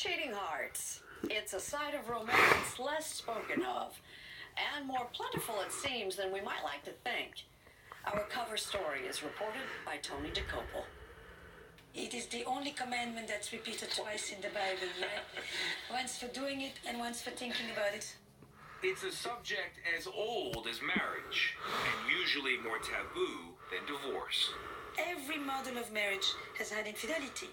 cheating hearts. It's a side of romance less spoken of, and more plentiful it seems than we might like to think. Our cover story is reported by Tony DeCopel. It is the only commandment that's repeated twice in the Bible, right? Once for doing it and once for thinking about it. It's a subject as old as marriage, and usually more taboo than divorce. Every model of marriage has had infidelity.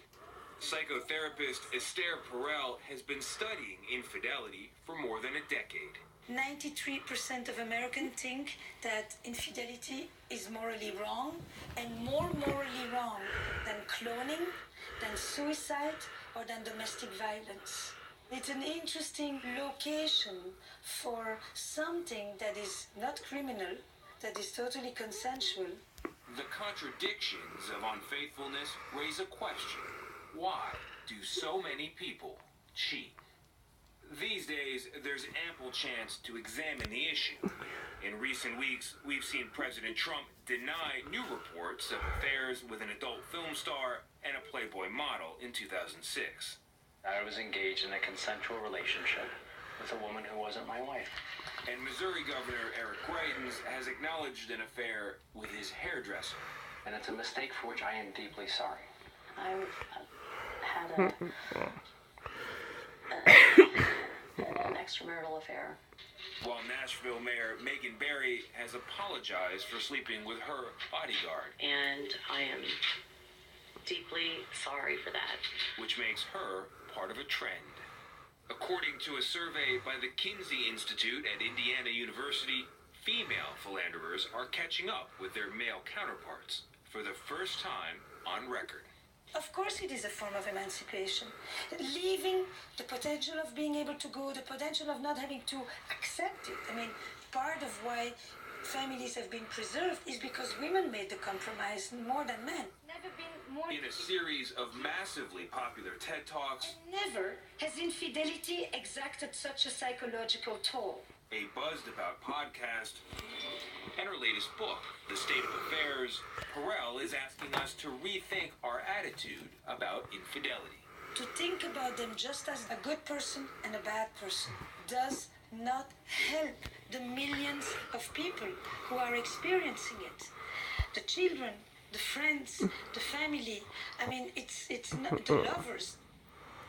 Psychotherapist Esther Perel has been studying infidelity for more than a decade. 93% of Americans think that infidelity is morally wrong, and more morally wrong than cloning, than suicide, or than domestic violence. It's an interesting location for something that is not criminal, that is totally consensual. The contradictions of unfaithfulness raise a question. Why do so many people cheat? These days, there's ample chance to examine the issue. In recent weeks, we've seen President Trump deny new reports of affairs with an adult film star and a Playboy model in 2006. I was engaged in a consensual relationship with a woman who wasn't my wife. And Missouri Governor Eric Greitens has acknowledged an affair with his hairdresser. And it's a mistake for which I am deeply sorry. I had an extramarital affair. While Nashville Mayor Megan Barry has apologized for sleeping with her bodyguard. And I am deeply sorry for that. Which makes her part of a trend. According to a survey by the Kinsey Institute at Indiana University, female philanderers are catching up with their male counterparts for the first time on record. Of course it is a form of emancipation. Leaving the potential of being able to go, the potential of not having to accept it. I mean, part of why families have been preserved is because women made the compromise more than men. Never been more... In a series of massively popular TED Talks... And never has infidelity exacted such a psychological toll. A buzzed about podcast, and her latest book, The State of Affairs, Perel is asking us to rethink our attitude about infidelity. To think about them just as a good person and a bad person does not help the millions of people who are experiencing it. The children, the friends, the family, I mean, it's not the lovers.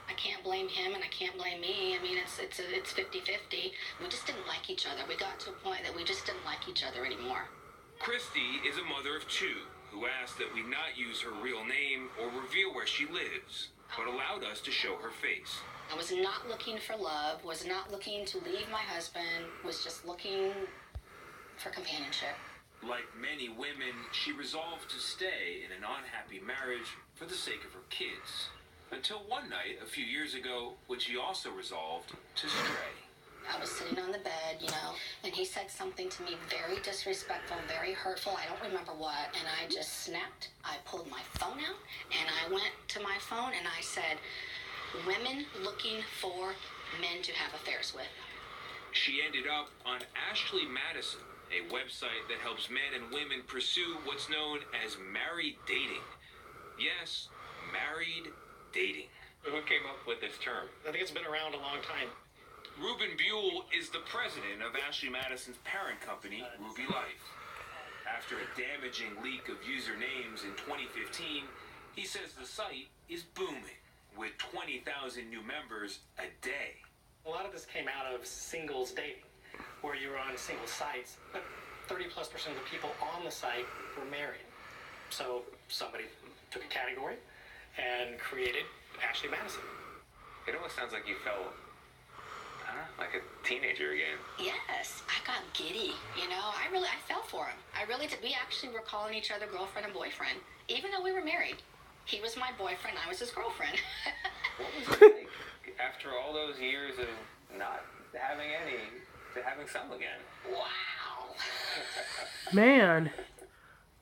I can't blame him and I can't blame me. I mean, it's 50-50. We just didn't like each other. We got to a point that we just didn't like each other anymore. Christy is a mother of two who asked that we not use her real name or reveal where she lives, but allowed us to show her face. I was not looking for love, was not looking to leave my husband, was just looking for companionship. Like many women, she resolved to stay in an unhappy marriage for the sake of her kids. Until one night, a few years ago, when she also resolved to stray. I was sitting on the bed, and he said something to me very disrespectful, very hurtful. I don't remember what, and I just snapped. I pulled my phone out, and I went to my phone, and I said, women looking for men to have affairs with. She ended up on Ashley Madison, a website that helps men and women pursue what's known as married dating. Yes, married dating. Who came up with this term? I think it's been around a long time. Ruben Buell is the president of Ashley Madison's parent company, Ruby Life. After a damaging leak of user names in 2015, he says the site is booming, with 20,000 new members a day. A lot of this came out of singles dating, where you were on single sites, but 30+% of the people on the site were married. So somebody took a category and created Ashley Madison. It almost sounds like you felt, like a teenager again. Yes, I got giddy, I fell for him. I really did. We actually were calling each other girlfriend and boyfriend, even though we were married. He was my boyfriend, I was his girlfriend. What was it like after all those years of not having any, to having some again? Wow. Man.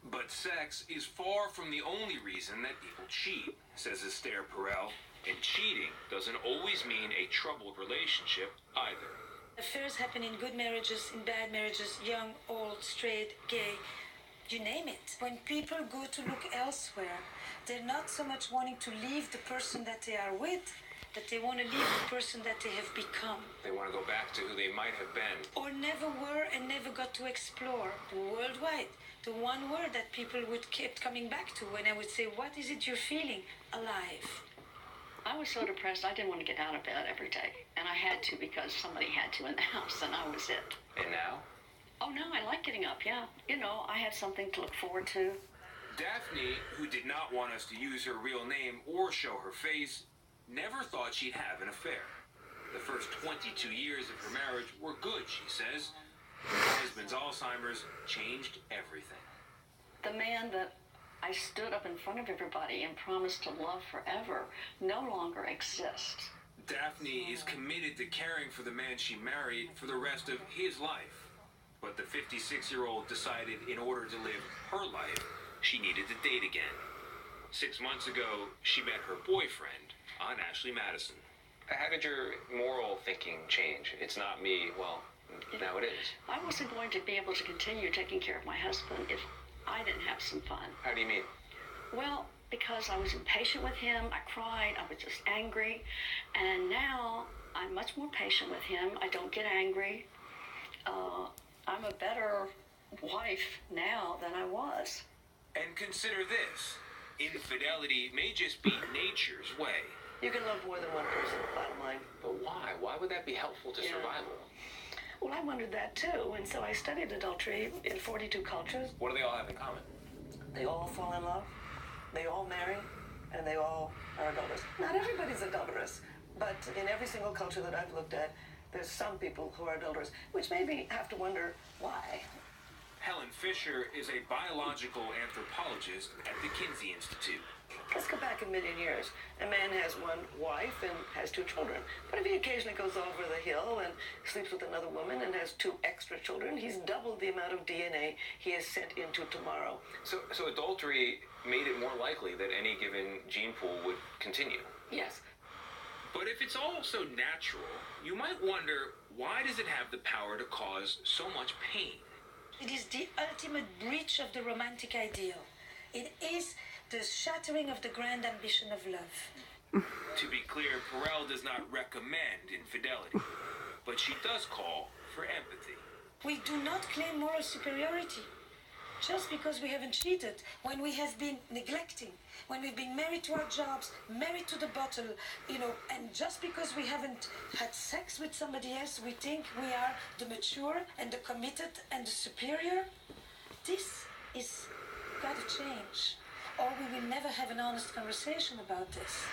But sex is far from the only reason that people cheat, says Esther Perel. And cheating doesn't always mean a troubled relationship either. Affairs happen in good marriages, in bad marriages, young, old, straight, gay, you name it. When people go to look elsewhere, they're not so much wanting to leave the person that they are with, that they want to leave the person that they have become, They want to go back to who they might have been. or never were and never got to explore. Worldwide, the one word that people would keep coming back to when I would say, what is it you're feeling? Alive. I was so depressed I didn't want to get out of bed every day. And I had to because somebody had to in the house, and I was it. And now? Oh, no, I like getting up, yeah. You know, I had something to look forward to. Daphne, who did not want us to use her real name or show her face, never thought she'd have an affair. The first 22 years of her marriage were good, she says. Her husband's Alzheimer's changed everything. The man that I stood up in front of everybody and promised to love forever no longer exists. Daphne is committed to caring for the man she married for the rest of his life. But the 56-year-old decided in order to live her life, she needed to date again. 6 months ago, she met her boyfriend on Ashley Madison. How did your moral thinking change? It's not me. Well, now it is. I wasn't going to be able to continue taking care of my husband if I didn't have some fun. How do you mean? Well, because I was impatient with him, I cried, I was just angry, and now I'm much more patient with him. I don't get angry. I'm a better wife now than I was. And consider this. Infidelity may just be nature's way. You can love more than one person, bottom line. But why? Why would that be helpful to survival? Well, I wondered that too, and so I studied adultery in 42 cultures. What do they all have in common? They all fall in love, they all marry, and they all are adulterous. Not everybody's adulterous, but in every single culture that I've looked at, there's some people who are adulterous, which made me have to wonder why. Helen Fisher is a biological anthropologist at the Kinsey Institute. Let's go back a million years. A man has one wife and has 2 children. But if he occasionally goes over the hill and sleeps with another woman and has 2 extra children, he's doubled the amount of DNA he has sent into tomorrow. So adultery made it more likely that any given gene pool would continue. Yes. But if it's all so natural, you might wonder, why does it have the power to cause so much pain? It is the ultimate breach of the romantic ideal. It is the shattering of the grand ambition of love. To be clear, Perel does not recommend infidelity, but she does call for empathy. We do not claim moral superiority. Just because we haven't cheated, when we have been neglecting, when we've been married to our jobs, married to the bottle, and just because we haven't had sex with somebody else, we think we are the mature and the committed and the superior. This is gotta change, or we will never have an honest conversation about this.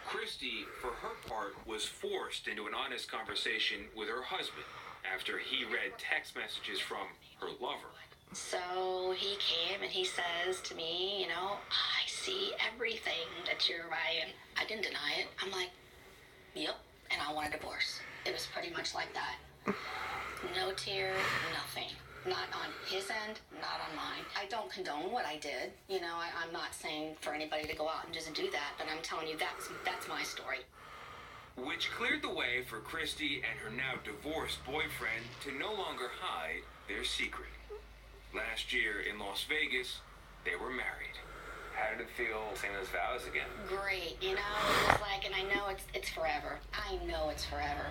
Christy, for her part, was forced into an honest conversation with her husband after he read text messages from her lover. So he came and he says to me, I see everything that you're right. And I didn't deny it. I'm like, yep, and I want a divorce. It was pretty much like that. No tears, nothing. Not on his end, not on mine. I don't condone what I did. I'm not saying for anybody to go out and just do that, but I'm telling you that's my story. Which cleared the way for Christy and her now divorced boyfriend to no longer hide their secret. Last year in Las Vegas, they were married. How did it feel saying those vows again? Great, it was like, and I know it's forever. I know it's forever.